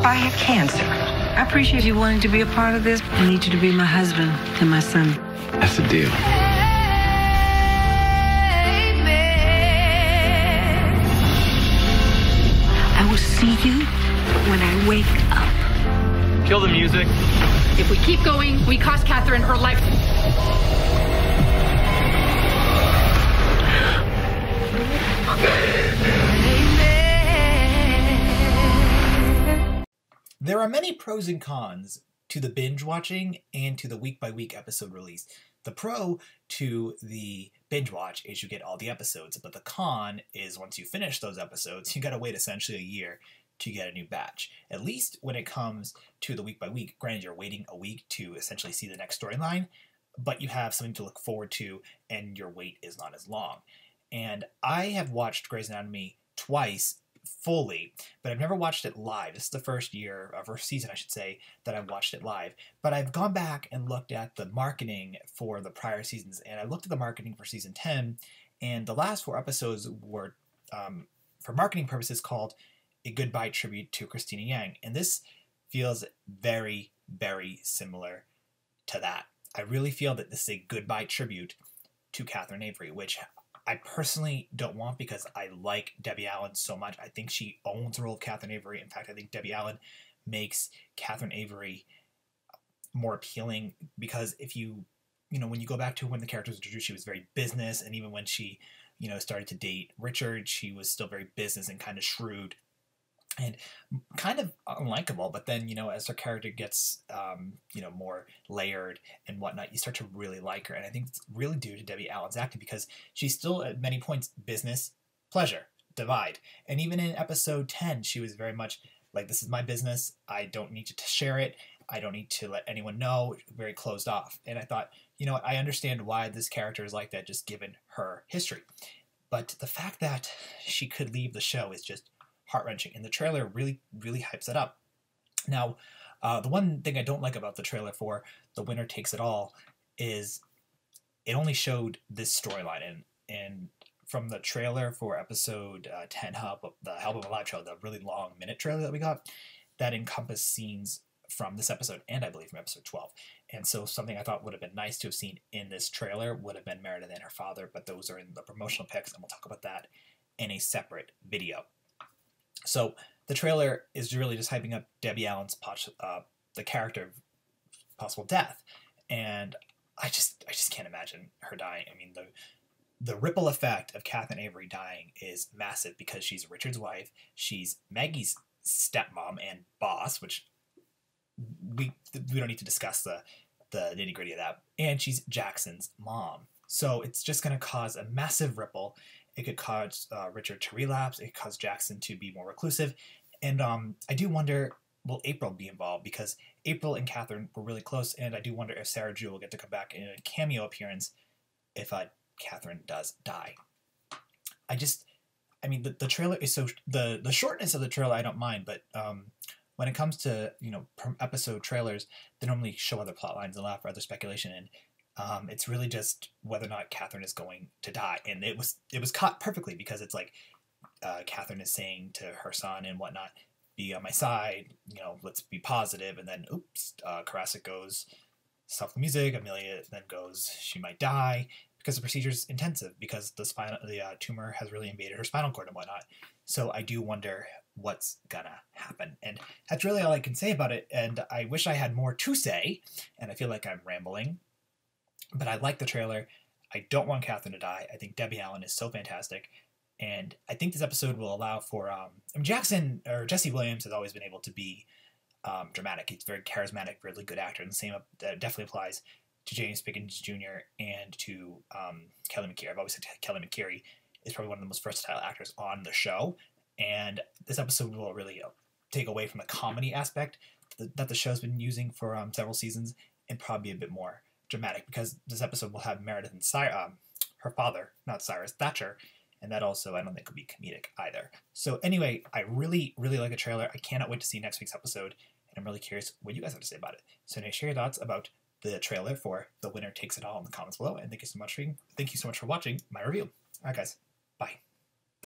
I have cancer. I appreciate you wanting to be a part of this. I need you to be my husband and my son. That's the deal. I will see you when I wake up. Kill the music. If we keep going, we cost Catherine her life. There are many pros and cons to the binge watching and to the week-by-week episode release. The pro to the binge watch is you get all the episodes, but the con is once you finish those episodes, you gotta wait essentially a year to get a new batch. At least when it comes to the week-by-week, granted you're waiting a week to essentially see the next storyline, but you have something to look forward to and your wait is not as long. And I have watched Grey's Anatomy twice fully, but I've never watched it live. This is the first season, I should say, that I've watched it live. But I've gone back and looked at the marketing for the prior seasons, and I looked at the marketing for season 10, and the last 4 episodes were, for marketing purposes, called A Goodbye Tribute to Christina Yang, and this feels very, very similar to that. I really feel that this is a goodbye tribute to Catherine Avery, which I personally don't want because I like Debbie Allen so much. I think she owns the role of Catherine Avery. In fact, I think Debbie Allen makes Catherine Avery more appealing because if when you go back to when the character was introduced, she was very business, and even when she, started to date Richard, she was still very business and kind of shrewd and kind of unlikable. But then, as her character gets, more layered and whatnot, you start to really like her. And I think it's really due to Debbie Allen's acting because she's still at many points business, pleasure, divide. And even in episode 10, she was very much like, this is my business. I don't need to share it. I don't need to let anyone know. Very closed off. And I thought, I understand why this character is like that, just given her history. But the fact that she could leave the show is just heart-wrenching, and the trailer really, really hypes it up. Now, the one thing I don't like about the trailer for The Winner Takes It All is it only showed this storyline, and from the trailer for episode 10, the Help of a Live trailer, the really long minute trailer that we got, that encompassed scenes from this episode, and I believe from episode 12. And so something I thought would have been nice to have seen in this trailer would have been Meredith and her father, but those are in the promotional pics, and we'll talk about that in a separate video. So the trailer is really just hyping up Debbie Allen's the character of possible death, and I just can't imagine her dying. I mean, the ripple effect of Catherine Avery dying is massive because she's Richard's wife, she's Maggie's stepmom and boss, which we don't need to discuss the nitty gritty of that, and she's Jackson's mom. So it's just going to cause a massive ripple. It could cause Richard to relapse. It could cause Jackson to be more reclusive. And I do wonder, will April be involved? Because April and Catherine were really close, and I do wonder if Sarah Jewell will get to come back in a cameo appearance if Catherine does die. The trailer is so... The shortness of the trailer I don't mind, but when it comes to, per episode trailers, they normally show other plot lines and allow for other speculation, and it's really just whether or not Catherine is going to die. And it was caught perfectly because it's like Catherine is saying to her son and whatnot, be on my side, let's be positive. And then, oops, Karasik goes, stop the music. Amelia then goes, she might die because the procedure's intensive because the tumor has really invaded her spinal cord and whatnot. So I do wonder what's gonna happen. And that's really all I can say about it. And I wish I had more to say, and I feel like I'm rambling. But I like the trailer. I don't want Catherine to die. I think Debbie Allen is so fantastic. And I think this episode will allow for... Jesse Williams has always been able to be dramatic. He's very charismatic, really good actor. And the same definitely applies to James Pickens Jr. and to Kelly McKerry. I've always said Kelly McKerry is probably one of the most versatile actors on the show. And this episode will really take away from the comedy aspect that the show's been using for several seasons and probably a bit more dramatic because this episode will have Meredith and her father, not Cyrus, Thatcher, and that also I don't think will be comedic either. So anyway, I really, really like the trailer. I cannot wait to see next week's episode, and I'm really curious what you guys have to say about it. So now share your thoughts about the trailer for The Winner Takes It All in the comments below, and thank you so much for watching my review. All right, guys, bye.